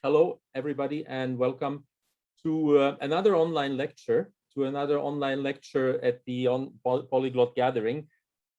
Hello, everybody, and welcome to another online lecture, at the Polyglot Gathering.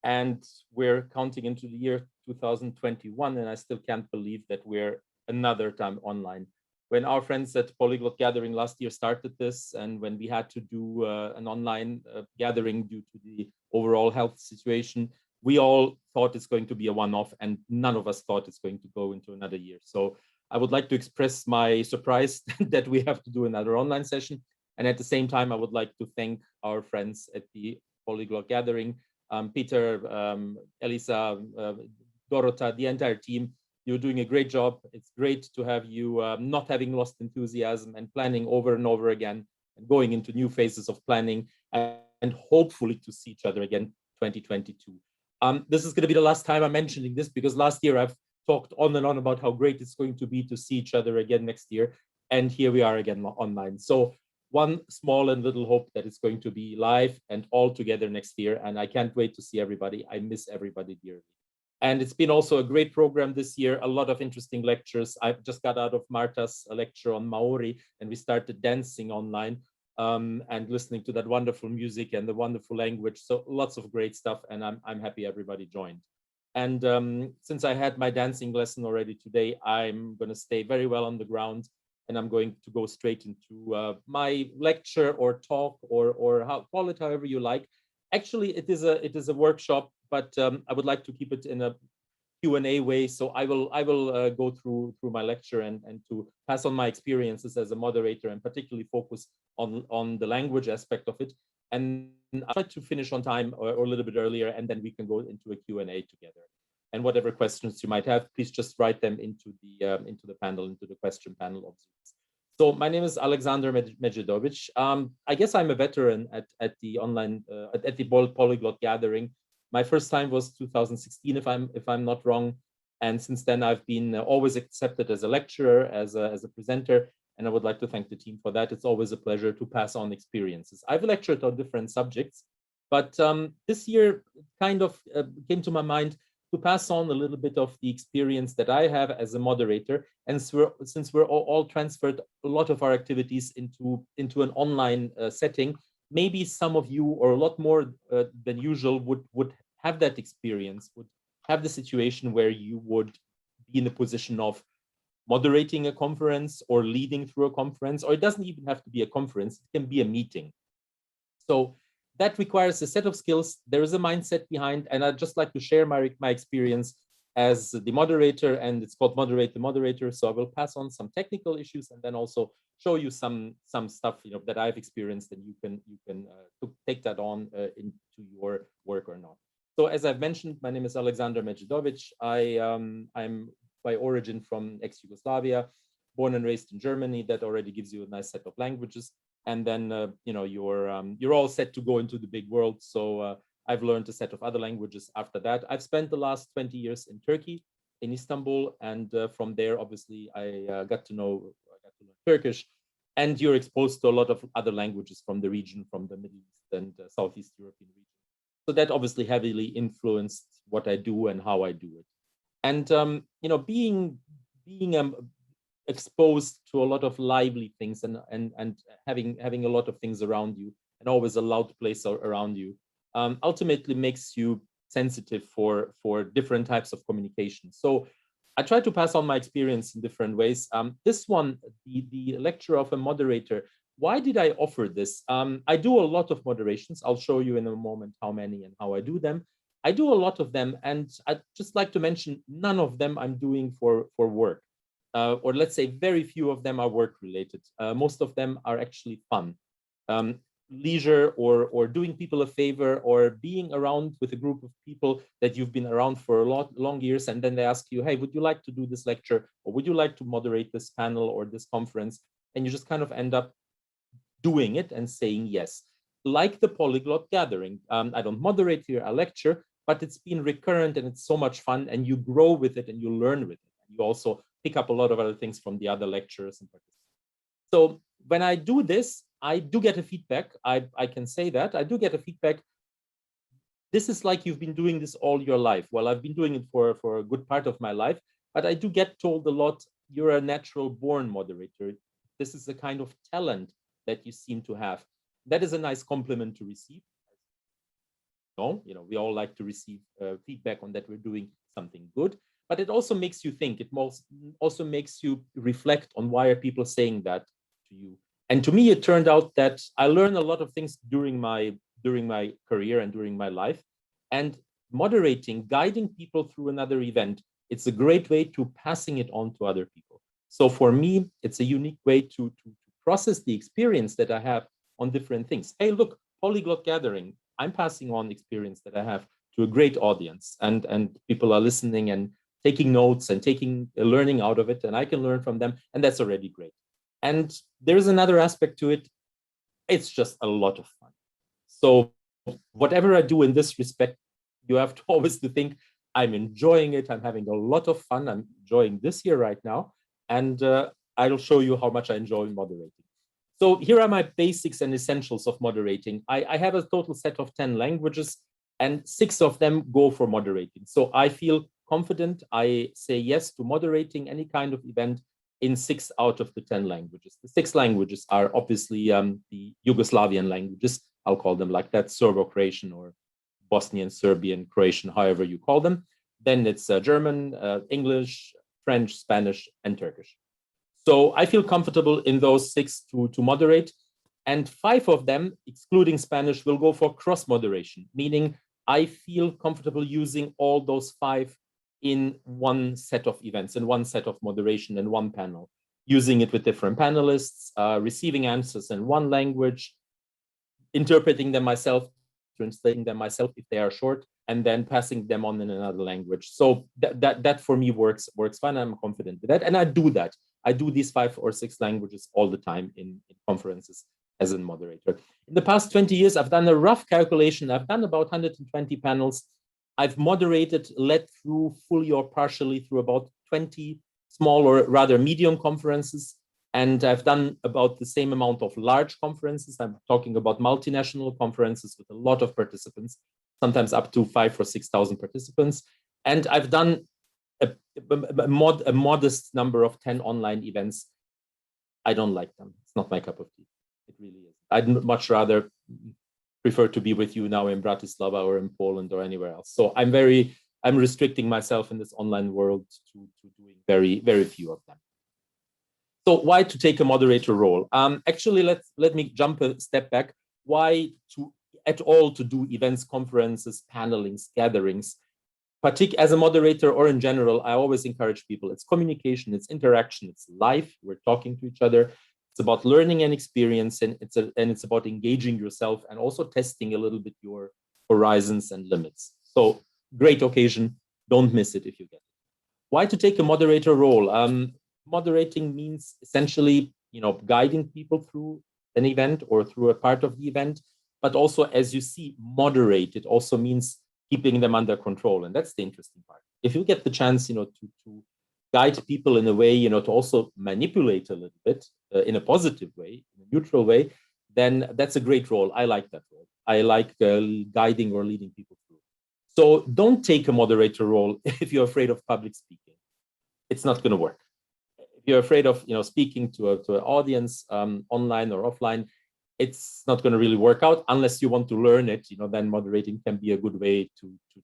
And we're counting into the year 2021, and I still can't believe that we're another time online. When our friends at Polyglot Gathering last year started this, and when we had to do an online gathering due to the overall health situation, we all thought it's going to be a one-off, and none of us thought it's going to go into another year. So I would like to express my surprise that we have to do another online session. And at the same time, I would like to thank our friends at the Polyglot Gathering, Peter, Elisa, Dorota, the entire team. You're doing a great job. It's great to have you not having lost enthusiasm and planning over and over again and going into new phases of planning and hopefully to see each other again 2022. This is going to be the last time I'm mentioning this because last year I've talked on and on about how great it's going to be to see each other again next year. And here we are again online. So one small and little hope that it's going to be live and all together next year. And I can't wait to see everybody. I miss everybody dearly. And it's been also a great program this year, a lot of interesting lectures. I just got out of Marta's lecture on Maori, and we started dancing online and listening to that wonderful music and the wonderful language. So lots of great stuff, and I'm happy everybody joined. And since I had my dancing lesson already today, I'm going to stay very well on the ground, and I'm going to go straight into my lecture or talk or call it however you like. Actually, it is a workshop, but I would like to keep it in a Q&A way. So I will go through my lecture and to pass on my experiences as a moderator and particularly focus on the language aspect of it. And I'll try to finish on time or a little bit earlier, and then we can go into a Q&A together. And whatever questions you might have, please just write them into the panel, into the question panel of Zoom. So my name is Alexander Medjedovic. I guess I'm a veteran at the online at the Polyglot Gathering. My first time was 2016, if I'm not wrong, and since then I've been always accepted as a lecturer, as a presenter, and I would like to thank the team for that. It's always a pleasure to pass on experiences. I've lectured on different subjects, but this year kind of came to my mind to pass on a little bit of the experience that I have as a moderator. And since we're all transferred a lot of our activities into an online setting, maybe some of you, or a lot more than usual, would have that experience, would have the situation where you would be in the position of moderating a conference or leading through a conference, or it doesn't even have to be a conference, it can be a meeting. So that requires a set of skills. There is a mindset behind, and I'd just like to share my experience as the moderator, and it's called Moderate the Moderator. So I will pass on some technical issues and then also show you some stuff that I've experienced, and you can take that on into your work or not. So as I've mentioned, my name is Alexander Medjedovic. I'm by origin from ex-Yugoslavia, born and raised in Germany. That already gives you a nice set of languages. And then you're all set to go into the big world. So I've learned a set of other languages after that. I've spent the last 20 years in Turkey, in Istanbul, and from there, obviously, I got to learn Turkish. And you're exposed to a lot of other languages from the region, from the Middle East and Southeast European region. So that obviously heavily influenced what I do and how I do it. And being exposed to a lot of lively things and having a lot of things around you and always a loud place around you ultimately makes you sensitive for different types of communication. So I try to pass on my experience in different ways. This one, the lecture of a moderator, why did I offer this? I do a lot of moderations. I'll show you in a moment how many and how I do them. I do a lot of them, and I'd just like to mention none of them I'm doing for work. Or let's say very few of them are work related. Most of them are actually fun, leisure, or doing people a favor, or being around with a group of people that you've been around for long years, and then they ask you, hey, would you like to do this lecture, or would you like to moderate this panel or this conference? And you just kind of end up doing it and saying yes. Like the Polyglot Gathering, I don't moderate here, I lecture, but it's been recurrent and it's so much fun, and you grow with it and you learn with it. You also pick up a lot of other things from the other lecturers and participants. So when I do this, I do get a feedback. I can say that I do get a feedback this is like you've been doing this all your life. Well, I've been doing it for a good part of my life, but I do get told a lot, you're a natural born moderator. This is a kind of talent that you seem to have. That is a nice compliment to receive. No, we all like to receive feedback on that we're doing something good, but it also makes you think. It also makes you reflect on why are people saying that to you. And to me, it turned out that I learned a lot of things during my career and during my life. And moderating, guiding people through another event, it's a great way to passing it on to other people. So for me, it's a unique way to process the experience that I have on different things. Hey, look, Polyglot Gathering, I'm passing on experience that I have to a great audience, and people are listening and taking notes and learning out of it, and I can learn from them, and that's already great. And there's another aspect to it. It's just a lot of fun. So whatever I do in this respect, you have to always think, I'm enjoying it. I'm having a lot of fun. I'm enjoying this here right now. And I'll show you how much I enjoy moderating. So here are my basics and essentials of moderating. I have a total set of 10 languages, and 6 of them go for moderating. So I feel confident. I say yes to moderating any kind of event in 6 out of the 10 languages. The 6 languages are obviously the Yugoslavian languages. I'll call them like that, Serbo-Croatian or Bosnian, Serbian, Croatian, however you call them. Then it's German, English, French, Spanish, and Turkish. So I feel comfortable in those 6 to moderate. And 5 of them, excluding Spanish, will go for cross-moderation, meaning I feel comfortable using all those 5 in one set of events, in one set of moderation, in one panel, using it with different panelists, receiving answers in one language, interpreting them myself, translating them myself if they are short, and then passing them on in another language. So that for me works fine. I'm confident with that, and I do that. I do these 5 or 6 languages all the time in conferences as a moderator. In the past 20 years, I've done a rough calculation. I've done about 120 panels. I've moderated, led through fully or partially through about 20 small or rather medium conferences. And I've done about the same amount of large conferences. I'm talking about multinational conferences with a lot of participants, sometimes up to 5,000 or 6,000 participants. And I've done a modest number of 10 online events. I don't like them. It's not my cup of tea. It really is. I'd much rather prefer to be with you now in Bratislava or in Poland or anywhere else. So I'm restricting myself in this online world to doing very, very few of them. So why to take a moderator role? Actually, let me jump a step back. Why at all to do events, conferences, panelings, gatherings? As a moderator or in general, I always encourage people. It's communication, it's interaction, it's life. We're talking to each other. It's about learning and experience, and it's about engaging yourself and also testing a little bit your horizons and limits. So great occasion. Don't miss it if you get it. Why to take a moderator role? Moderating means essentially, guiding people through an event or through a part of the event, but also, as you see, moderate. It also means keeping them under control, and that's the interesting part. If you get the chance, to guide people in a way, to also manipulate a little bit in a positive way, in a neutral way, then that's a great role. I like that role. I like guiding or leading people through. So don't take a moderator role if you're afraid of public speaking. It's not going to work. If you're afraid of speaking to an audience online or offline, it's not going to really work out unless you want to learn it. Then moderating can be a good way to reach it.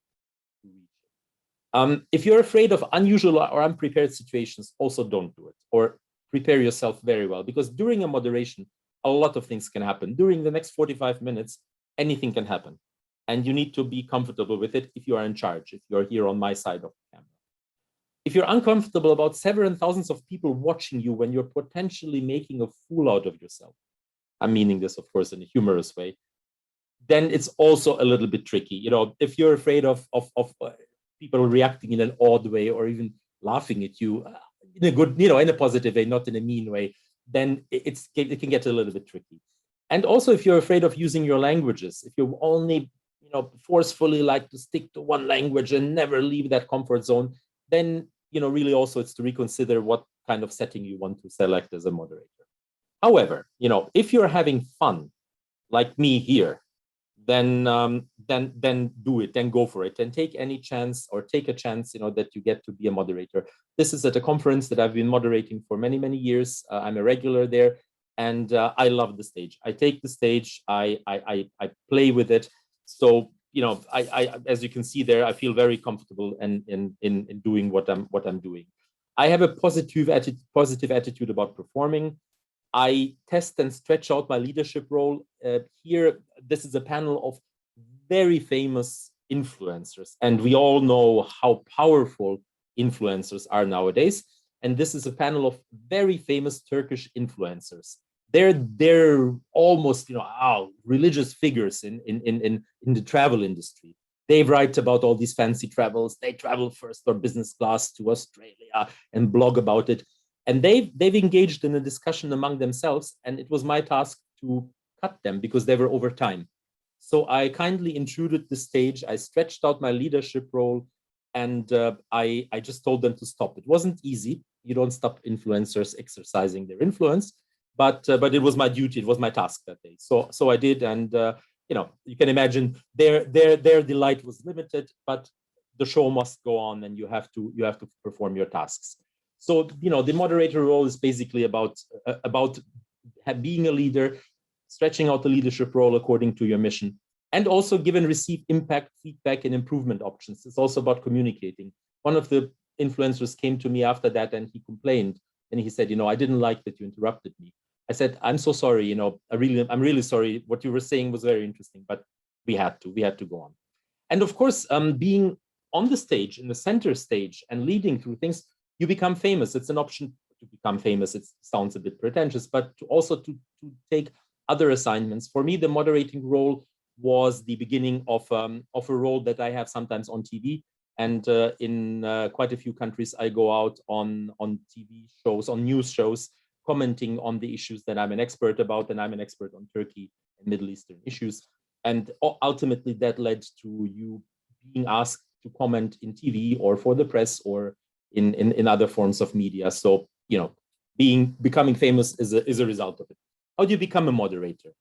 If you're afraid of unusual or unprepared situations, also don't do it, or prepare yourself very well, because during a moderation, a lot of things can happen. During the next 45 minutes, anything can happen, and you need to be comfortable with it if you are in charge, if you're here on my side of the camera. If you're uncomfortable about several thousands of people watching you when you're potentially making a fool out of yourself, I'm meaning this, of course, in a humorous way, then it's also a little bit tricky. If you're afraid of people reacting in an odd way or even laughing at you in a good, in a positive way, not in a mean way, then it can get a little bit tricky. And also, if you're afraid of using your languages, if you only, forcefully like to stick to one language and never leave that comfort zone, then, really also it's to reconsider what kind of setting you want to select as a moderator. However, if you're having fun, like me here, then then do it, then go for it, and take any chance or take a chance, that you get to be a moderator. This is at a conference that I've been moderating for many, many years. I'm a regular there, and I love the stage. I take the stage, I play with it. So, I as you can see there, I feel very comfortable in doing what I'm doing. I have a positive attitude about performing. I test and stretch out my leadership role. Here, this is a panel of very famous influencers, and we all know how powerful influencers are nowadays. And this is a panel of very famous Turkish influencers. They're almost, religious figures in the travel industry. They write about all these fancy travels. They travel first or business class to Australia and blog about it. And they've engaged in a discussion among themselves, and it was my task to cut them because they were over time. So I kindly intruded the stage. I stretched out my leadership role, and I just told them to stop. It wasn't easy. You don't stop influencers exercising their influence, but it was my duty. It was my task that day. So I did, and you can imagine their delight was limited, but the show must go on, and you have to perform your tasks. So the moderator role is basically about being a leader, stretching out the leadership role according to your mission, and also give and receive impact, feedback, and improvement options. It's also about communicating. One of the influencers came to me after that, and he complained, and he said, I didn't like that you interrupted me. I said, I'm so sorry, I'm really sorry. What you were saying was very interesting, but we had to go on. And of course, being on the stage, in the center stage, and leading through things, you become famous. It's an option to become famous. It sounds a bit pretentious, but also to take other assignments. For me, the moderating role was the beginning of a role that I have sometimes on TV. And in quite a few countries, I go out on TV shows, on news shows, commenting on the issues that I'm an expert about, and I'm an expert on Turkey and Middle Eastern issues. And ultimately, that led to you being asked to comment in TV or for the press or in other forms of media. So, becoming famous is a result of it. How do you become a moderator?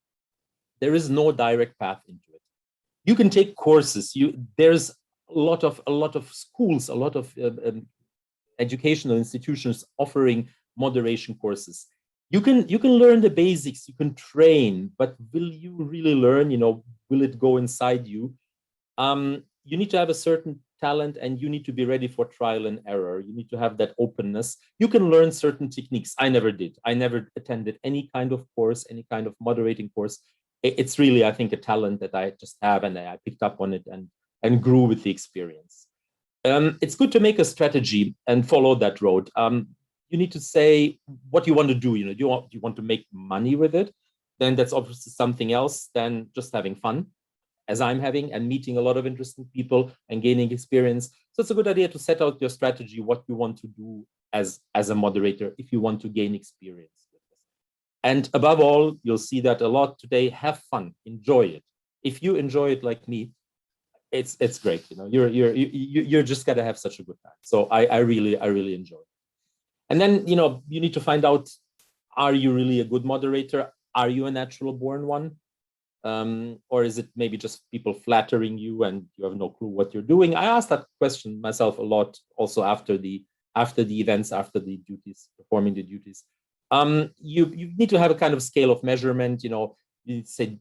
There is no direct path into it. You can take courses. There's a lot of schools, a lot of educational institutions offering moderation courses. You can learn the basics. You can train, but will you really learn? Will it go inside you? You need to have a certain talent, and you need to be ready for trial and error. You need to have that openness. You can learn certain techniques. I never did. I never attended any kind of course, any kind of moderating course. It's really, I think, a talent that I just have, and I picked up on it and grew with the experience. It's good to make a strategy and follow that road. You need to say what you want to do. Do you want to make money with it? Then that's obviously something else than just having fun, as I'm having, and meeting a lot of interesting people and gaining experience. So it's a good idea to set out your strategy, what you want to do as a moderator if you want to gain experience with this. And above all, you'll see that a lot today. Have fun, enjoy it. If you enjoy it like me, it's great. You're just gonna have such a good time. So I really enjoy it. And then you need to find out, are you really a good moderator? Are you a natural born one? Or is it maybe just people flattering you and you have no clue what you're doing? I asked that question myself a lot, also after the events, after the duties, performing the duties. You need to have a kind of scale of measurement. You say,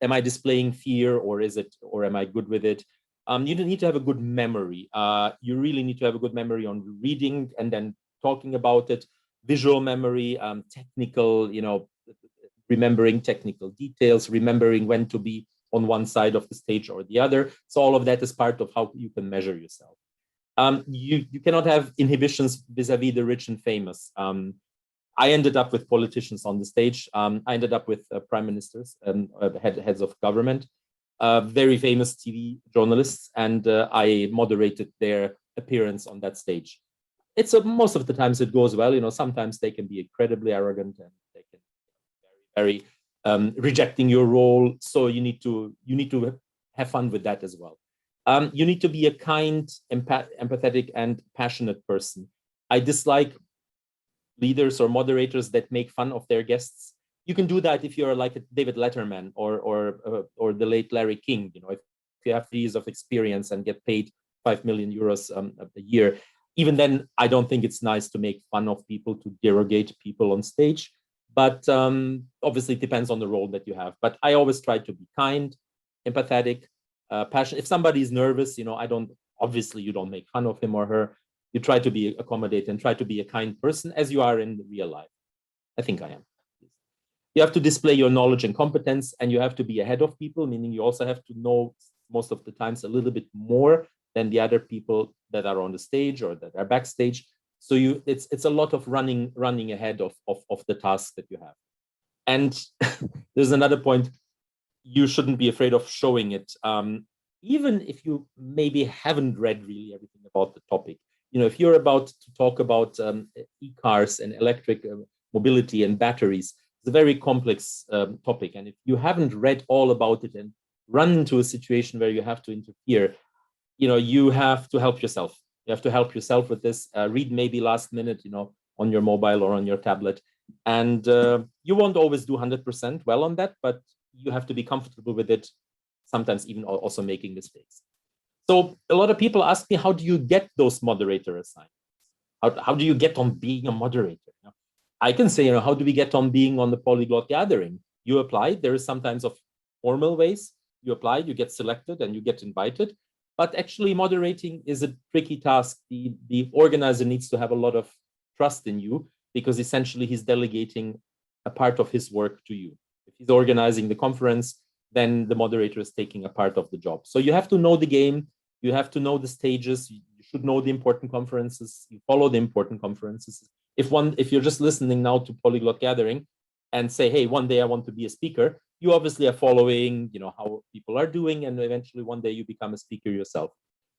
am I displaying fear, or am I good with it? You need to have a good memory. You really need to have a good memory on reading and then talking about it. Visual memory, technical, remembering technical details, remembering when to be on one side of the stage or the other. So all of that is part of how you can measure yourself. You cannot have inhibitions vis-a-vis the rich and famous. I ended up with politicians on the stage. I ended up with prime ministers and heads of government, very famous TV journalists, and I moderated their appearance on that stage. It's most of the times it goes well. Sometimes they can be incredibly arrogant, and they can be very rejecting your role. So you need to have fun with that as well. You need to be a kind, empathetic, and passionate person. I dislike leaders or moderators that make fun of their guests. You can do that if you're like a David Letterman or the late Larry King. If you have 3 years of experience and get paid 5 million euros a year, even then, I don't think it's nice to make fun of people, to derogate people on stage. But obviously, it depends on the role that you have. But I always try to be kind, empathetic, passionate. If somebody is nervous, obviously you don't make fun of him or her. You try to be accommodating and try to be a kind person as you are in real life. I think I am. You have to display your knowledge and competence, and you have to be ahead of people, meaning you also have to know most of the times a little bit more than the other people that are on the stage or that are backstage. So it's a lot of running ahead of the tasks that you have. And there's another point. You shouldn't be afraid of showing it. Even if you maybe haven't read really everything about the topic. If you're about to talk about e-cars and electric mobility and batteries, it's a very complex topic. And if you haven't read all about it and run into a situation where you have to interfere, you have to help yourself. You have to help yourself with this. Read maybe last minute, on your mobile or on your tablet. And you won't always do 100% well on that, but you have to be comfortable with it, sometimes even also making mistakes. So a lot of people ask me, how do you get those moderator assignments? How do you get on being a moderator? I can say, how do we get on being on the Polyglot gathering? You apply. There is sometimes of formal ways. You apply, you get selected, and you get invited. But actually, moderating is a tricky task. The organizer needs to have a lot of trust in you, because essentially he's delegating a part of his work to you. If he's organizing the conference, then the moderator is taking a part of the job. So you have to know the game. You have to know the stages. You should know the important conferences. You follow the important conferences. If you're just listening now to Polyglot Gathering and say, hey, one day I want to be a speaker, you obviously are following, how people are doing, and eventually one day you become a speaker yourself.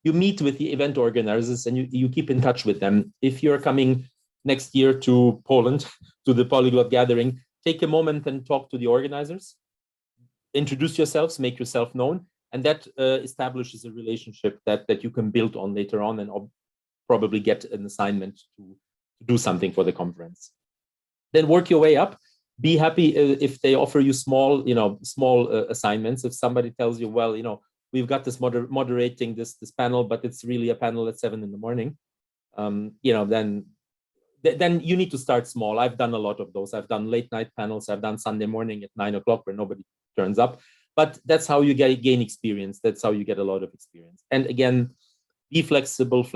You meet with the event organizers and you keep in touch with them. If you're coming next year to Poland, to the Polyglot Gathering, take a moment and talk to the organizers. Introduce yourselves, make yourself known, and that establishes a relationship that you can build on later on, and probably get an assignment to do something for the conference. Then work your way up. Be happy if they offer you small assignments. If somebody tells you, well, we've got this moderating this panel, but it's really a panel at 7 in the morning, then you need to start small. I've done a lot of those. I've done late night panels. I've done Sunday morning at 9 o'clock where nobody turns up. But that's how you gain experience. That's how you get a lot of experience. And again, be flexible.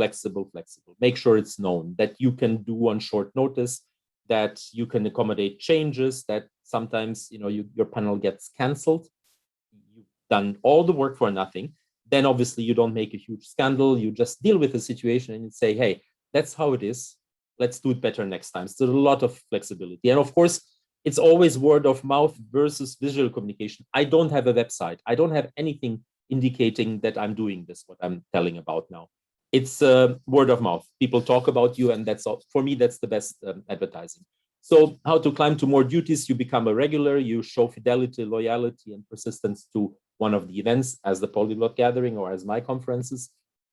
Make sure it's known that you can do on short notice, that you can accommodate changes, that sometimes your panel gets canceled. You've done all the work for nothing. Then obviously you don't make a huge scandal. You just deal with the situation and you say, hey, that's how it is. Let's do it better next time. So there's a lot of flexibility. And of course, it's always word of mouth versus visual communication. I don't have a website. I don't have anything indicating that I'm doing this, what I'm telling about now. It's word of mouth. People talk about you, and that's all. For me, that's the best advertising. So how to climb to more duties? You become a regular. You show fidelity, loyalty, and persistence to one of the events, as the Polyglot Gathering or as my conferences.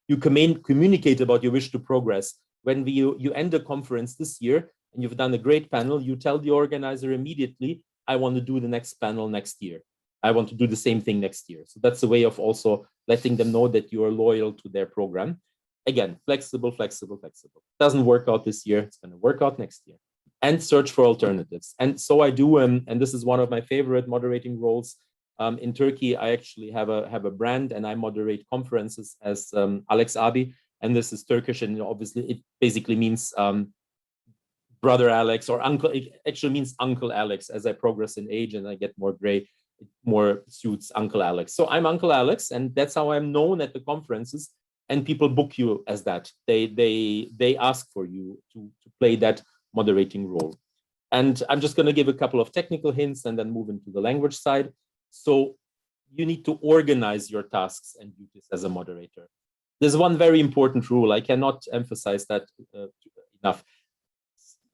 You communicate about your wish to progress. When you end a conference this year and you've done a great panel, you tell the organizer immediately, I want to do the next panel next year. I want to do the same thing next year. So that's a way of also letting them know that you are loyal to their program. Again, flexible. Doesn't work out this year, it's going to work out next year. And search for alternatives. And so I do, and this is one of my favorite moderating roles. In Turkey, I actually have a brand, and I moderate conferences as Alex Abi. And this is Turkish, and obviously it basically means brother Alex, or uncle. It actually means Uncle Alex. As I progress in age and I get more gray, it more suits Uncle Alex. So I'm Uncle Alex, and that's how I'm known at the conferences. And people book you as that. They ask for you to play that moderating role. And I'm just going to give a couple of technical hints and then move into the language side. So you need to organize your tasks and duties as a moderator. There's one very important rule. I cannot emphasize that enough.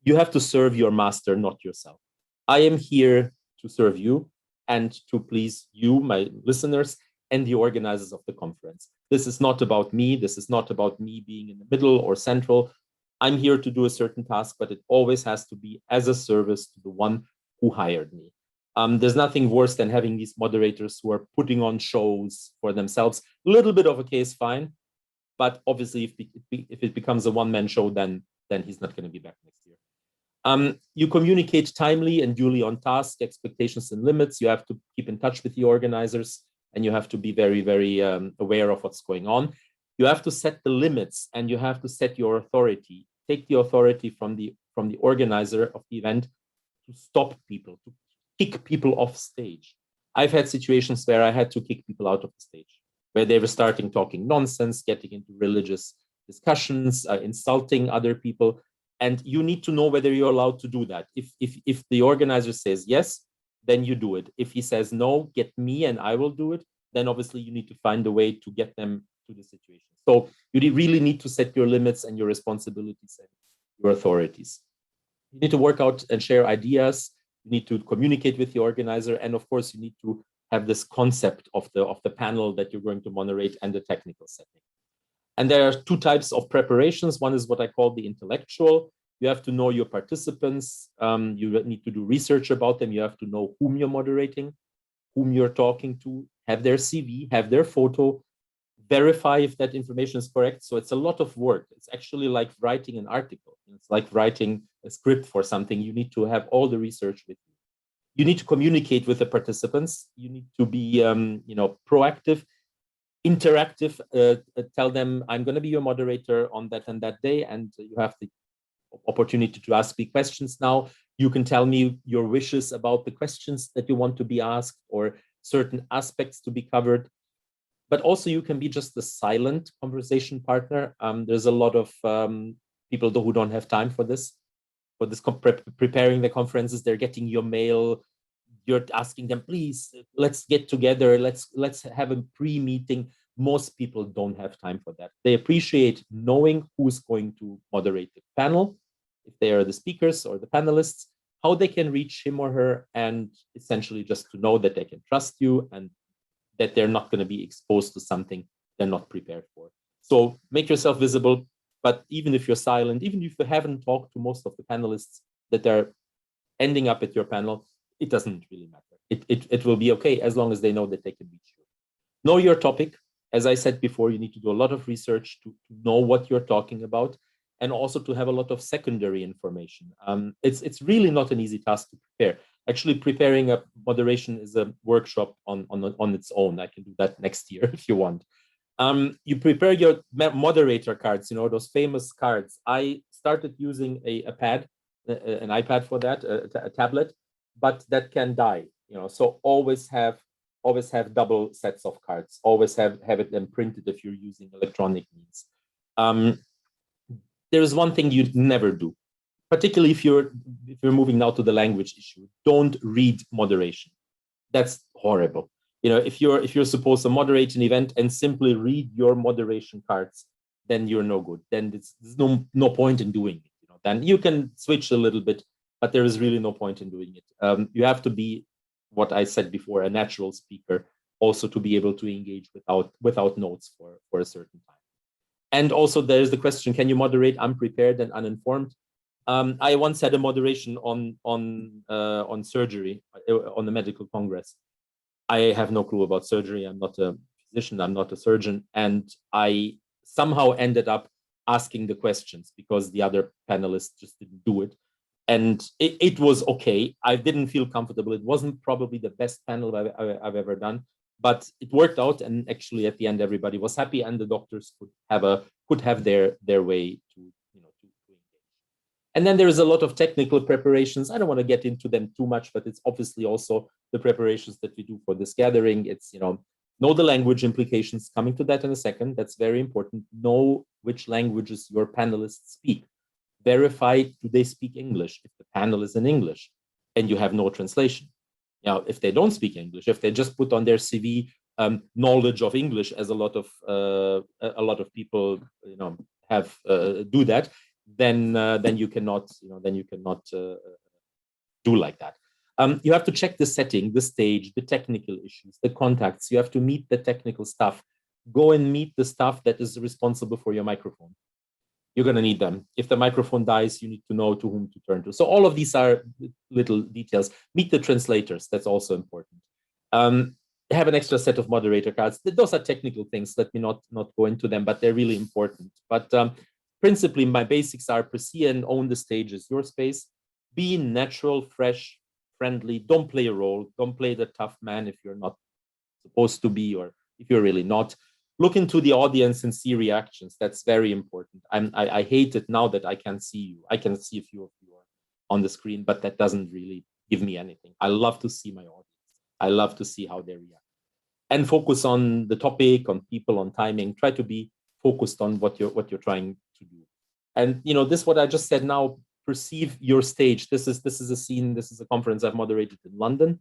You have to serve your master, not yourself. I am here to serve you and to please you, my listeners, and the organizers of the conference. This is not about me. This is not about me being in the middle or central. I'm here to do a certain task, but it always has to be as a service to the one who hired me. There's nothing worse than having these moderators who are putting on shows for themselves. A little bit of a case, fine. But obviously, if it becomes a one-man show, then he's not going to be back next year. You communicate timely and duly on task, expectations and limits. You have to keep in touch with the organizers, and you have to be very, very aware of what's going on. You have to set the limits, and you have to set your authority. Take the authority from the organizer of the event to stop people, to kick people off stage. I've had situations where I had to kick people out of the stage, where they were starting talking nonsense, getting into religious discussions, insulting other people. And you need to know whether you're allowed to do that. If the organizer says yes, then you do it. If he says no, get me and I will do it, then obviously you need to find a way to get them to the situation. So you really need to set your limits and your responsibilities and your authorities. You need to work out and share ideas. You need to communicate with the organizer. And of course, you need to have this concept of the panel that you're going to moderate and the technical setting. And there are two types of preparations. One is what I call the intellectual. You have to know your participants. You need to do research about them. You have to know whom you're moderating, whom you're talking to, have their CV, have their photo, verify if that information is correct. So it's a lot of work. It's actually like writing an article. It's like writing a script for something. You need to have all the research with you. You need to communicate with the participants. You need to be, proactive, interactive. Tell them, I'm going to be your moderator on that and that day, and you have the opportunity to ask me questions now. You can tell me your wishes about the questions that you want to be asked or certain aspects to be covered. But also you can be just a silent conversation partner. There's a lot of people who don't have time for this preparing the conferences. They're getting your mail. You're asking them, please, let's get together. Let's have a pre-meeting. Most people don't have time for that. They appreciate knowing who's going to moderate the panel, if they are the speakers or the panelists, how they can reach him or her, and essentially just to know that they can trust you and that they're not going to be exposed to something they're not prepared for. So make yourself visible, but even if you're silent, even if you haven't talked to most of the panelists that are ending up at your panel, it doesn't really matter. It will be okay as long as they know that they can reach you. Know your topic. As I said before, you need to do a lot of research to know what you're talking about, and also to have a lot of secondary information. It's really not an easy task to prepare. Actually, preparing a moderation is a workshop on its own. I can do that next year if you want. You prepare your moderator cards, those famous cards. I started using a pad, an iPad for that, a tablet, but that can die. So always have double sets of cards. Always have it then printed if you're using electronic means. There is one thing you'd never do, particularly if you're moving now to the language issue. Don't read moderation. That's horrible. If you're supposed to moderate an event and simply read your moderation cards, then you're no good. Then there's no point in doing it. Then you can switch a little bit, but there is really no point in doing it. You have to be, what I said before, a natural speaker, also to be able to engage without notes for a certain time. And also there's the question, can you moderate unprepared and uninformed? I once had a moderation on surgery on the medical congress. I have no clue about surgery. I'm not a physician. I'm not a surgeon. And I somehow ended up asking the questions because the other panelists just didn't do it. And it was okay. I didn't feel comfortable. It wasn't probably the best panel I've ever done, but it worked out. And actually at the end, everybody was happy and the doctors could have their way to engage. And then there is a lot of technical preparations. I don't want to get into them too much, but it's obviously also the preparations that we do for this gathering. It's, know the language implications, coming to that in a second. That's very important. Know which languages your panelists speak. Verify, do they speak English? If the panel is in English and you have no translation. Now, if they don't speak English, if they just put on their CV knowledge of English, as a lot of people, have do that, then you cannot, do like that. You have to check the setting, the stage, the technical issues, the contacts. You have to meet the technical staff. Go and meet the staff that is responsible for your microphone. you're going to need them. If the microphone dies, you need to know to whom to turn to. So all of these are little details. Meet the translators. That's also important. Have an extra set of moderator cards. Those are technical things. Let me not go into them, but they're really important. But principally, my basics are perceive and own the stage as your space. Be natural, fresh, friendly. Don't play a role. Don't play the tough man if you're not supposed to be, or if you're really not. Look into the audience and see reactions. That's very important. I hate it now that I can't see you. I can see a few of you on the screen, but that doesn't really give me anything. I love to see my audience. I love to see how they react. And focus on the topic, on people, on timing. Try to be focused on what you're trying to do. And this what I just said now, perceive your stage. This is a scene, this is a conference I've moderated in London.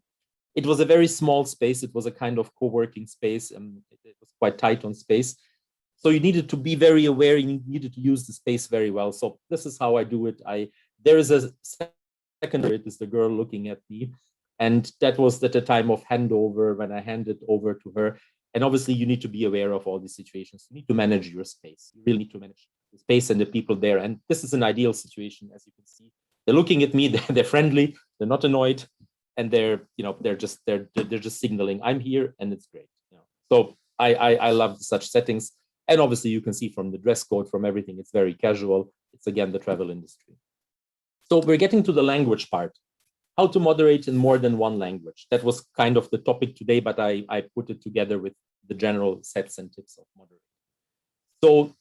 It was a very small space. It was a kind of co-working space, and it was quite tight on space. So you needed to be very aware, you needed to use the space very well. So this is how I do it. There is a secondary, it is the girl looking at me. And that was at the time of handover, when I handed over to her. And obviously you need to be aware of all these situations. You need to manage your space. You really need to manage the space and the people there. And this is an ideal situation, as you can see. They're looking at me, they're friendly, they're not annoyed, and they're just signaling I'm here, and it's great. So I love such settings. And obviously you can see from the dress code, from everything, it's very casual. It's again the travel industry. So we're getting to the language part. How to moderate in more than one language. That was kind of the topic today, but I put it together with the general sets and tips of moderating. So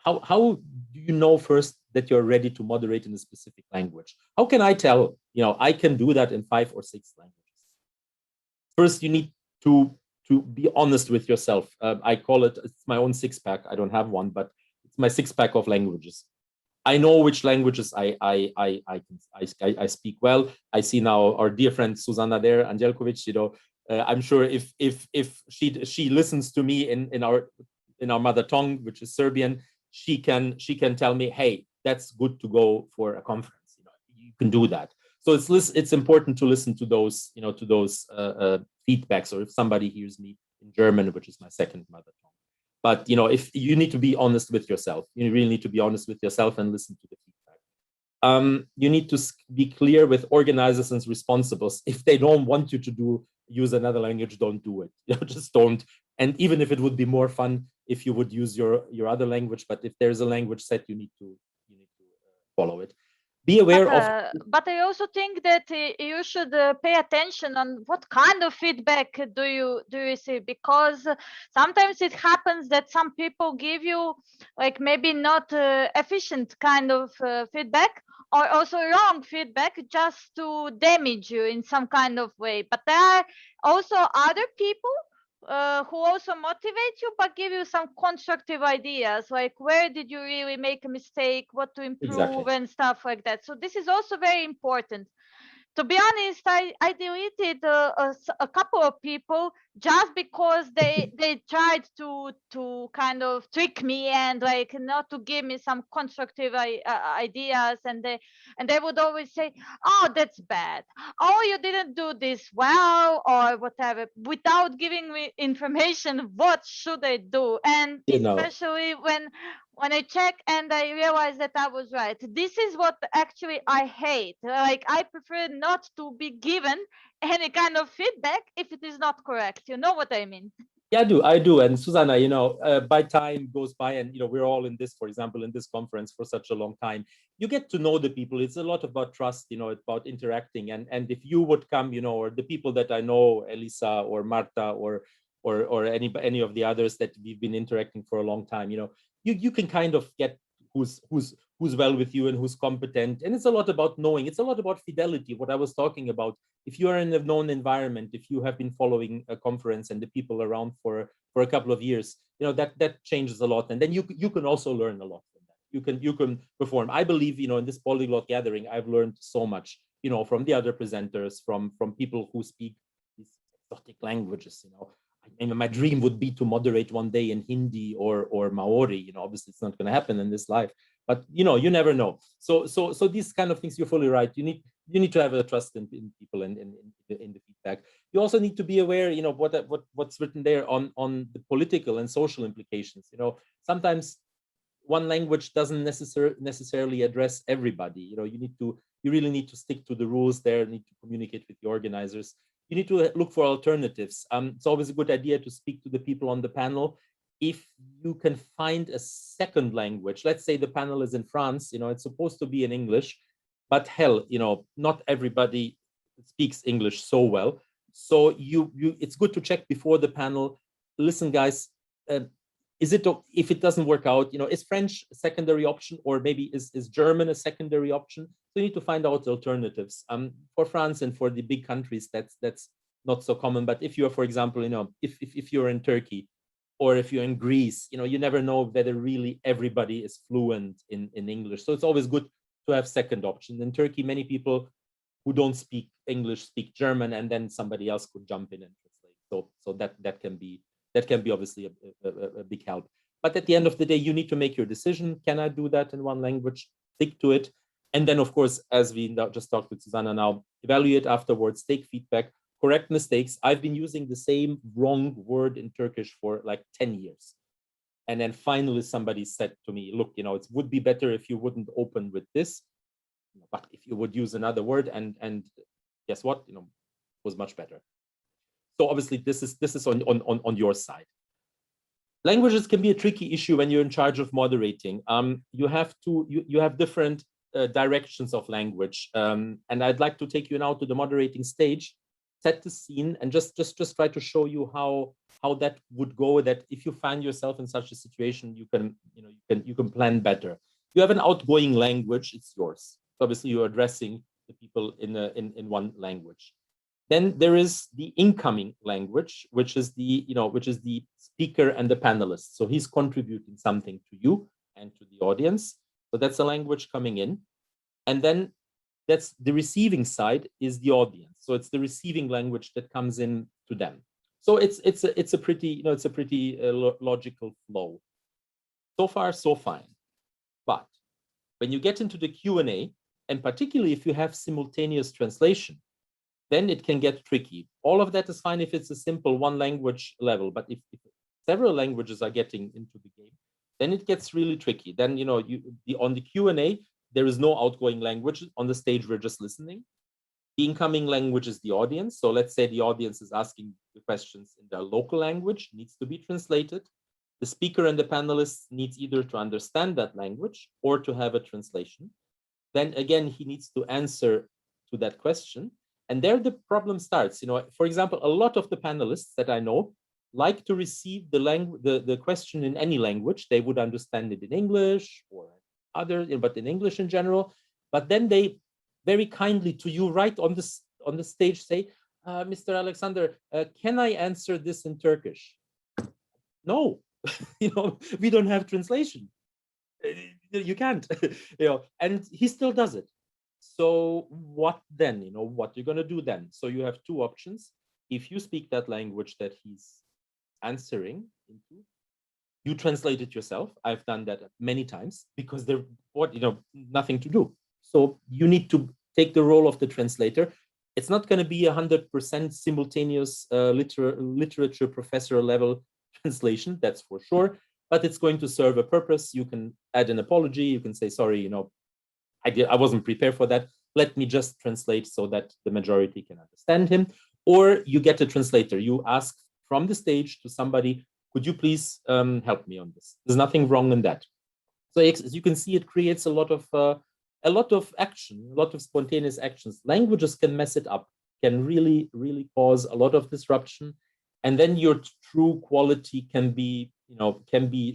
how do you know first that you're ready to moderate in a specific language? How can I tell, I can do that in 5 or 6 languages? First, you need to be honest with yourself. I call it's my own 6-pack. I don't have one, but it's my 6-pack of languages. I know which languages I speak well. I see now our dear friend Susanna there, Angelkovic. I'm sure if she listens to me in our mother tongue, which is Serbian, she can tell me, hey, that's good to go for a conference. You can do that. So it's important to listen to those feedbacks, or if somebody hears me in German, which is my second mother tongue. But if you need to be honest with yourself, you really need to be honest with yourself and listen to the feedback. You need to be clear with organizers and responsibles. If they don't want you to use another language, don't do it. Just don't. And even if it would be more fun if you would use your other language, but if there's a language set, you need to follow it. Be aware of. But I also think that you should pay attention on what kind of feedback do you receive, because sometimes it happens that some people give you like maybe not efficient kind of feedback, or also wrong feedback, just to damage you in some kind of way. But there are also other people who also motivate you, but give you some constructive ideas, like where did you really make a mistake, what to improve, exactly, and stuff like that. So this is also very important. To be honest, I deleted a couple of people just because they tried to kind of trick me and like not to give me some constructive ideas, and they would always say, oh, that's bad, oh, you didn't do this well, or whatever, without giving me information what should I do. And especially when I check and I realize that I was right. This is what actually I hate. Like, I prefer not to be given any kind of feedback if it is not correct. You know what I mean? Yeah, I do. And Susanna, by time goes by, and we're all in this, for example, in this conference for such a long time, you get to know the people. It's a lot about trust, about interacting. And if you would come, or the people that I know, Elisa or Marta or any of the others that we've been interacting for a long time, you can kind of get who's well with you and who's competent. And it's a lot about knowing. It's a lot about fidelity, what I was talking about. If you are in a known environment, if you have been following a conference and the people around for a couple of years, that changes a lot. And then you can also learn a lot from that. You can perform. I believe, in this polyglot gathering, I've learned so much, from the other presenters, from people who speak these exotic languages. My dream would be to moderate one day in Hindi or Maori. Obviously it's not going to happen in this life, but you never know. So these kind of things, you're fully right. You need to have a trust in people and in the feedback. You also need to be aware, what's written there on the political and social implications. Sometimes one language doesn't necessarily address everybody. You really need to stick to the rules there, need to communicate with the organizers. You need to look for alternatives. It's always a good idea to speak to the people on the panel. If you can find a second language, let's say the panel is in France, it's supposed to be in English, but hell, not everybody speaks English so well. So it's good to check before the panel. Listen, guys, if it doesn't work out, is French a secondary option, or maybe is German a secondary option? So you need to find out alternatives. For France and for the big countries, that's not so common. But if you are, for example, if you're in Turkey, or if you're in Greece, you never know whether really everybody is fluent in English. So it's always good to have second options. In Turkey, many people who don't speak English speak German, and then somebody else could jump in and translate. So that can be obviously a big help. But at the end of the day, you need to make your decision. Can I do that in one language? Stick to it. And then, of course, as we just talked with Susanna now, evaluate afterwards, take feedback, correct mistakes. I've been using the same wrong word in Turkish for like 10 years. And then finally somebody said to me, look, it would be better if you wouldn't open with this, but if you would use another word, and guess what, was much better. So obviously this is on your side. Languages can be a tricky issue when you're in charge of moderating. You have different directions of language. And I'd like to take you now to the moderating stage, set the scene, and just try to show you how that would go, that if you find yourself in such a situation, you can plan better. You have an outgoing language, it's yours. Obviously you're addressing the people in one language. Then there is the incoming language, which is the speaker and the panelist. So he's contributing something to you and to the audience. So that's a language coming in. And then that's the receiving side, is the audience. So it's the receiving language that comes in to them. So it's a pretty logical flow. So far, so fine. But when you get into the Q&A, and particularly if you have simultaneous translation, then it can get tricky. All of that is fine if it's a simple one language level, but if several languages are getting into the game, then it gets really tricky. Then on the Q&A, there is no outgoing language. On the stage, we're just listening. The incoming language is the audience. So let's say the audience is asking the questions in their local language, needs to be translated. The speaker and the panelists needs either to understand that language or to have a translation. Then again, he needs to answer to that question. And there the problem starts. For example, a lot of the panelists that I know like to receive the question in any language. They would understand it in English or other, but in English in general. But then they very kindly to you right on the stage say, Mr. Alexander, can I answer this in Turkish? No, we don't have translation. You can't, and he still does it. So what then? What you're going to do then? So you have two options. If you speak that language that he's answering into, you translate it yourself. I've done that many times because there's nothing to do. So you need to take the role of the translator. It's not going to be 100% simultaneous literature professor level translation, that's for sure, but it's going to serve a purpose. You can add an apology. You can say, sorry, I wasn't prepared for that. Let me just translate so that the majority can understand him. Or you get a translator. You ask from the stage to somebody, could you please help me on this? There's nothing wrong in that. So as you can see, it creates a lot of action, a lot of spontaneous actions. Languages can mess it up, can really, really cause a lot of disruption. And then your true quality can be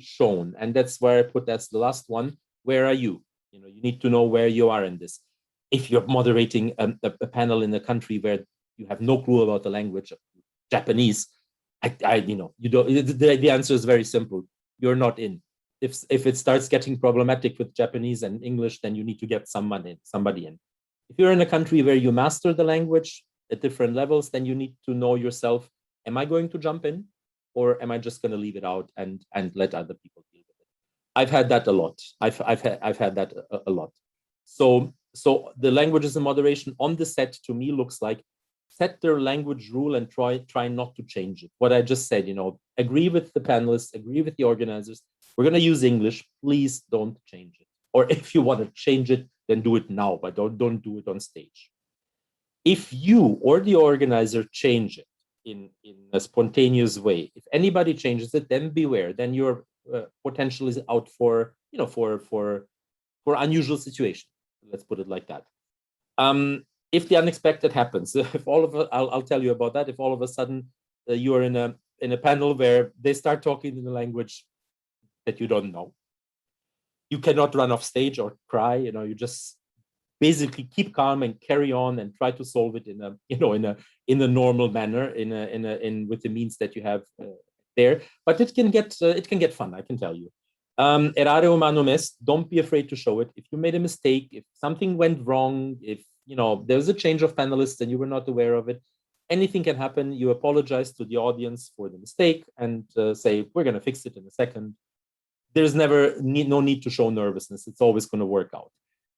shown. And that's where I put, that's the last one. Where are you? You need to know where you are in this. If you're moderating a panel in a country where you have no clue about the language of Japanese, you don't. The answer is very simple. You're not in. If it starts getting problematic with Japanese and English, then you need to get somebody in. If you're in a country where you master the language at different levels, then you need to know yourself. Am I going to jump in, or am I just going to leave it out and let other people deal with it? I've had that a lot. I've had that a lot. So the languages in moderation on the set to me looks like set their language rule and try not to change it. What I just said, agree with the panelists, agree with the organizers, We're going to use English. Please don't change it. Or if you want to change it, then do it now, but don't do it on stage. If you or the organizer change it in a spontaneous way, if anybody changes it, then beware. Then your potential is out for, for unusual situation. Let's put it like that. If the unexpected happens, if all of I'll tell you about that. If all of a sudden you are in a panel where they start talking in a language that you don't know, you cannot run off stage or cry. You just basically keep calm and carry on and try to solve it in a normal manner, with the means that you have there. But it can get fun, I can tell you. Errare humanum est, don't be afraid to show it. If you made a mistake, if something went wrong, if there's a change of panelists and you were not aware of it, anything can happen. You apologize to the audience for the mistake and say, we're going to fix it in a second. There's no need to show nervousness. It's always going to work out.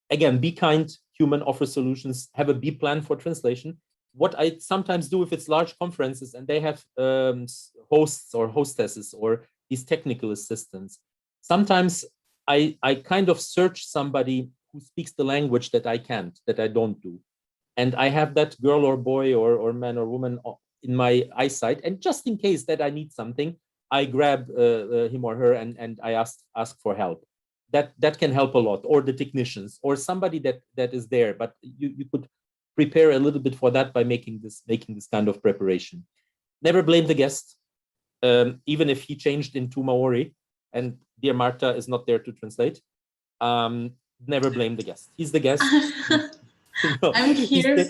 Again, be kind, human, offer solutions, have a B plan for translation. What I sometimes do if it's large conferences and they have hosts or hostesses or these technical assistants, sometimes I kind of search somebody who speaks the language that I can't, that I don't do. And I have that girl or boy or man or woman in my eyesight. And just in case that I need something, I grab him or her and I ask for help. That can help a lot, or the technicians, or somebody that is there. But you could prepare a little bit for that by making this kind of preparation. Never blame the guest, even if he changed into Maori, and dear Marta is not there to translate. Never blame the guest. He's the guest. I'm here.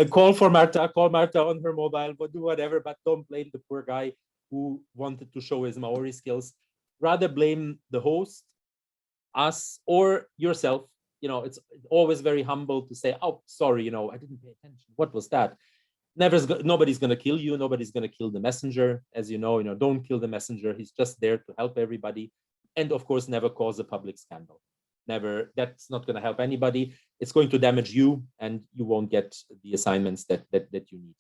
Call Marta on her mobile, but do whatever, but don't blame the poor guy who wanted to show his Maori skills. Rather blame the host, us, or yourself. It's always very humble to say, oh, sorry, I didn't pay attention. What was that? Nobody's going to kill you. Nobody's going to kill the messenger. As you know, don't kill the messenger. He's just there to help everybody. And of course, never cause a public scandal. Never. That's not going to help anybody. It's going to damage you, and you won't get the assignments that you need,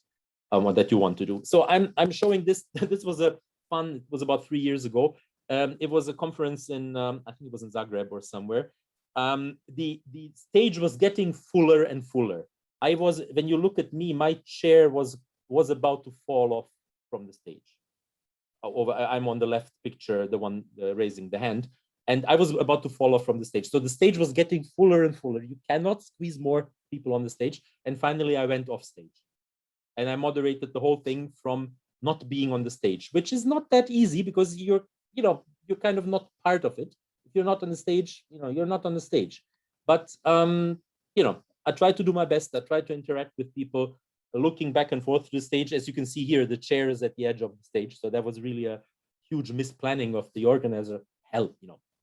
or that you want to do. So I'm showing this. This was a fun. It was about 3 years ago. It was a conference in, I think it was in Zagreb or somewhere. The stage was getting fuller and fuller. When you look at me, my chair was about to fall off from the stage. I'm on the left picture, the one raising the hand, and I was about to fall off from the stage. So the stage was getting fuller and fuller. You cannot squeeze more people on the stage. And finally, I went off stage, and I moderated the whole thing from not being on the stage, which is not that easy because you're kind of not part of it. If you're not on the stage, you're not on the stage. But I try to do my best. I try to interact with people, looking back and forth to the stage. As you can see here, the chair is at the edge of the stage. So that was really a huge misplanning of the organizer. Hell,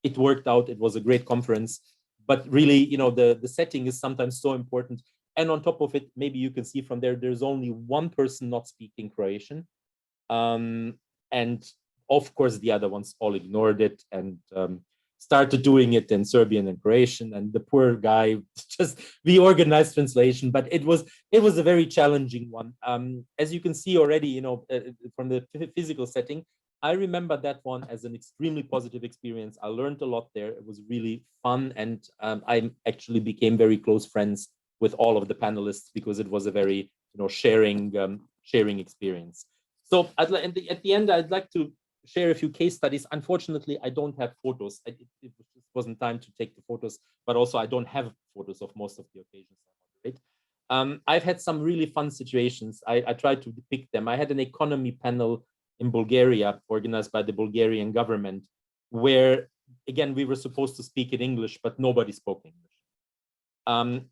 it worked out. It was a great conference. But really, the setting is sometimes so important. And on top of it, maybe you can see from there's only one person not speaking Croatian. And of course, the other ones all ignored it and started doing it in Serbian and Croatian. And the poor guy we organized translation, but it was a very challenging one. As you can see already, from the physical setting, I remember that one as an extremely positive experience. I learned a lot there. It was really fun, and I actually became very close friends with all of the panelists because it was a very sharing experience. So at the end, I'd like to share a few case studies. Unfortunately, I don't have photos. It wasn't time to take the photos, but also I don't have photos of most of the occasions I moderate. I've had some really fun situations. I tried to depict them. I had an economy panel in Bulgaria organized by the Bulgarian government, where, again, we were supposed to speak in English, but nobody spoke English.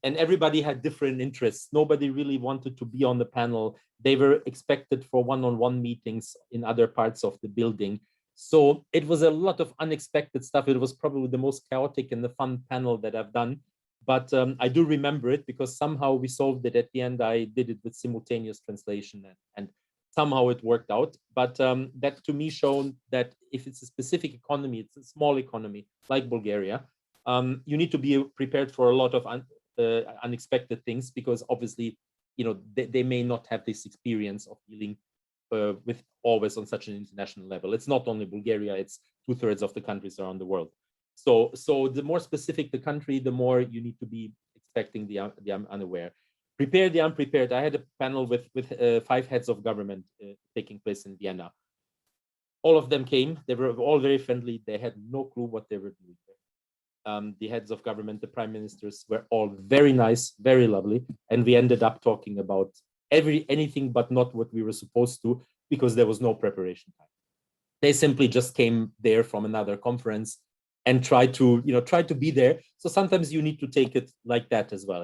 And everybody had different interests. Nobody really wanted to be on the panel. They were expected for one-on-one meetings in other parts of the building. So it was a lot of unexpected stuff. It was probably the most chaotic and the fun panel that I've done. But I do remember it because somehow we solved it at the end. I did it with simultaneous translation, and somehow it worked out. But that to me shown that if it's a specific economy, it's a small economy like Bulgaria, you need to be prepared for a lot of unexpected things, because obviously, they may not have this experience of dealing with always on such an international level. It's not only Bulgaria, it's 2/3 of the countries around the world. So the more specific the country, the more you need to be expecting the unaware. Prepare the unprepared. I had a panel with 5 heads of government taking place in Vienna. All of them came. They were all very friendly. They had no clue what they were doing there. The heads of government, the prime ministers, were all very nice, very lovely. And we ended up talking about anything but not what we were supposed to, because there was no preparation time. They simply just came there from another conference and try to be there. So sometimes you need to take it like that as well.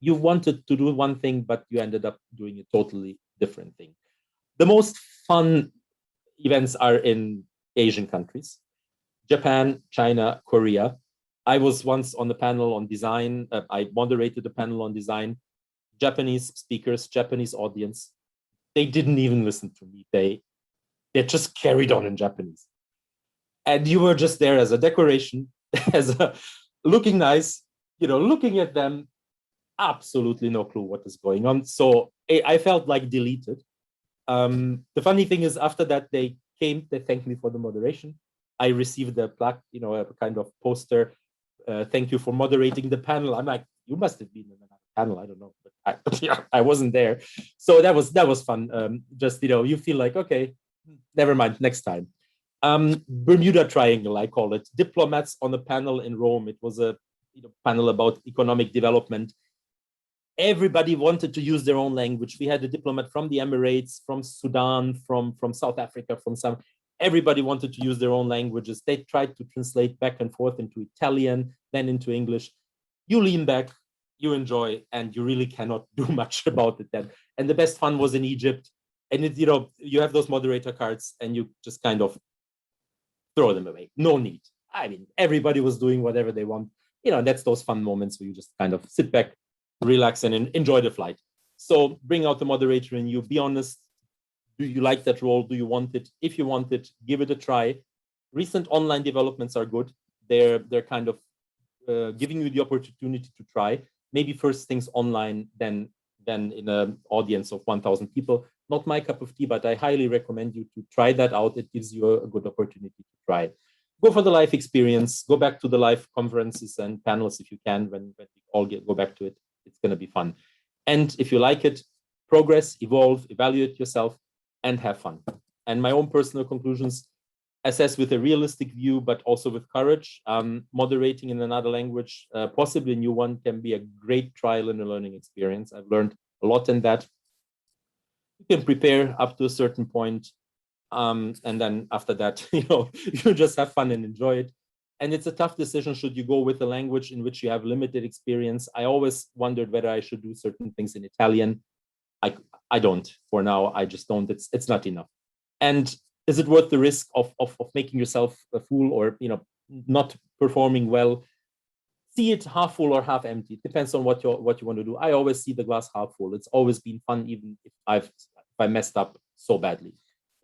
You wanted to do one thing, but you ended up doing a totally different thing. The most fun events are in Asian countries: Japan, China, Korea. I was once on the panel on design. I moderated a panel on design. Japanese speakers, Japanese audience. They didn't even listen to me. They just carried on in Japanese. And you were just there as a decoration, looking nice, looking at them, absolutely no clue what is going on. So I felt like deleted. The funny thing is, after that, they came, they thanked me for the moderation. I received a plaque, a kind of poster. Thank you for moderating the panel. I'm like, you must have been in another panel. I don't know, but I wasn't there. So that was fun. Just, you feel like, okay, never mind, next time. Bermuda Triangle, I call it. Diplomats on a panel in Rome. It was a panel about economic development. Everybody wanted to use their own language. We had a diplomat from the Emirates, from Sudan, from South Africa, everybody wanted to use their own languages. They tried to translate back and forth into Italian, then into English. You lean back, you enjoy, and you really cannot do much about it then. And the best fun was in Egypt. And it, you have those moderator cards and you just kind of throw them away. No need. I mean, everybody was doing whatever they want. That's those fun moments where you just kind of sit back, relax, and enjoy the flight. So bring out the moderator in you. Be honest. Do you like that role? Do you want it? If you want it, give it a try. Recent online developments are good. They're kind of giving you the opportunity to try. Maybe first things online, then in an audience of 1,000 people. Not my cup of tea, but I highly recommend you to try that out. It gives you a good opportunity to try. Go for the live experience. Go back to the live conferences and panels if you can. When we all go back to it, it's going to be fun. And if you like it, progress, evolve, evaluate yourself, and have fun. And my own personal conclusions: assess with a realistic view, but also with courage. Moderating in another language, possibly a new one, can be a great trial and a learning experience. I've learned a lot in that. You can prepare up to a certain point, and then after that, you just have fun and enjoy it. And it's a tough decision. Should you go with a language in which you have limited experience? I always wondered whether I should do certain things in Italian. I don't for now. I just don't. It's not enough. And is it worth the risk of making yourself a fool or not performing well? See it half full or half empty. It depends on what you want to do. I always see the glass half full. It's always been fun, even if I messed up so badly.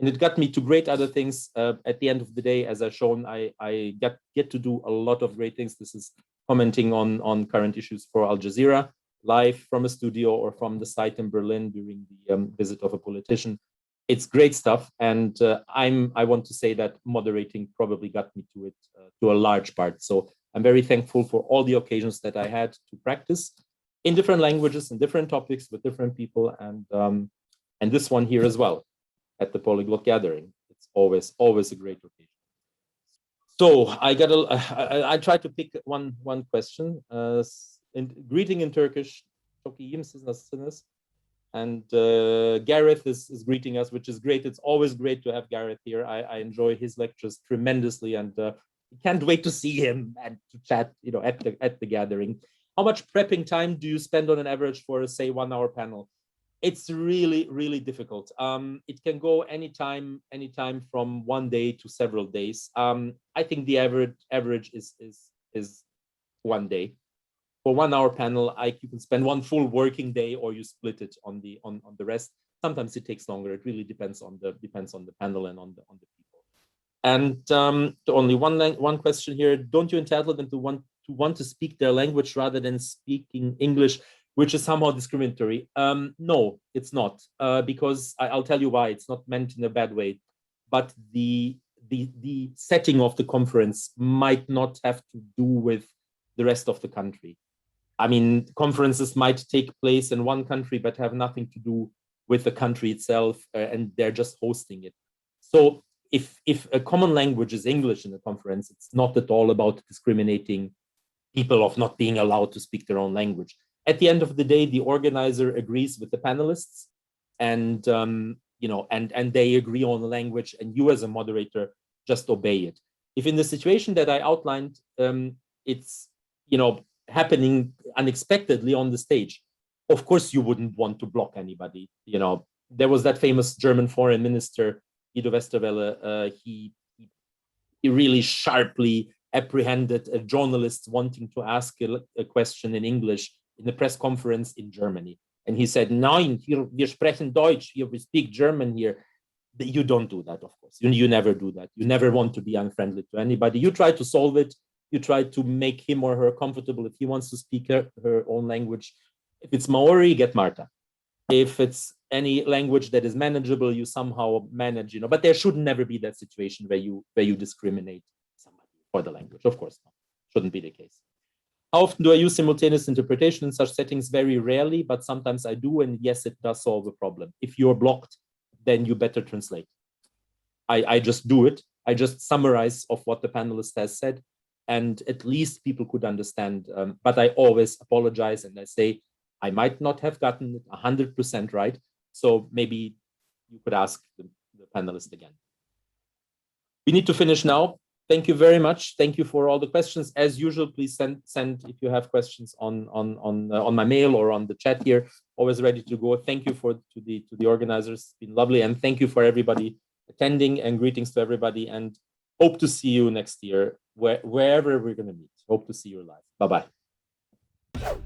And it got me to great other things. At the end of the day, as I've shown, I get to do a lot of great things. This is commenting on current issues for Al Jazeera, live from a studio or from the site in Berlin during the visit of a politician. It's great stuff. And I want to say that moderating probably got me to it to a large part. So I'm very thankful for all the occasions that I had to practice in different languages and different topics with different people. And this one here as well at the Polyglot Gathering. It's always a great occasion. So I try to pick one question. Greeting in Turkish. And Gareth is greeting us, which is great. It's always great to have Gareth here. I enjoy his lectures tremendously, and can't wait to see him and to chat, at the gathering. How much prepping time do you spend on an average for a, say, 1 hour panel? It's really, really difficult. It can go anytime from 1 day to several days. I think the average is 1 day. For 1 hour panel, you can spend one full working day, or you split it on the rest. Sometimes it takes longer. It really depends on the panel and on the people. And only one question here: don't you entitle them to want to speak their language rather than speaking English, which is somehow discriminatory? No, it's not, because I'll tell you why. It's not meant in a bad way. but the setting of the conference might not have to do with the rest of the country. I mean, conferences might take place in one country, but have nothing to do with the country itself, and they're just hosting it. So if a common language is English in a conference, it's not at all about discriminating people of not being allowed to speak their own language. At the end of the day, the organizer agrees with the panelists, and and they agree on the language, and you as a moderator just obey it. If in the situation that I outlined, it's happening unexpectedly on the stage, of course you wouldn't want to block anybody. There was that famous German foreign minister, Guido Westerwelle. He really sharply apprehended a journalist wanting to ask a question in English in the press conference in Germany. And he said, "Nein, hier, wir sprechen Deutsch, here we speak German here." You don't do that, of course. You never do that. You never want to be unfriendly to anybody. You try to solve it. You try to make him or her comfortable. If he wants to speak her own language, if it's Maori, get Marta. If it's any language that is manageable, you somehow manage, but there should never be that situation where you discriminate somebody for the language. Of course not. Shouldn't be the case. How often do I use simultaneous interpretation in such settings? Very rarely, but sometimes I do, and yes, it does solve a problem. If you're blocked, then you better translate. I just do it. I just summarize of what the panelist has said, and at least people could understand. But I always apologize, and I say, I might not have gotten it 100% right, so maybe you could ask the panelist again. We need to finish now. Thank you very much. Thank you for all the questions. As usual, please send if you have questions on my mail or on the chat here. Always ready to go. Thank you to the organizers. It's been lovely, and thank you for everybody attending, and greetings to everybody. And hope to see you next year wherever we're going to meet. Hope to see you live. Bye bye.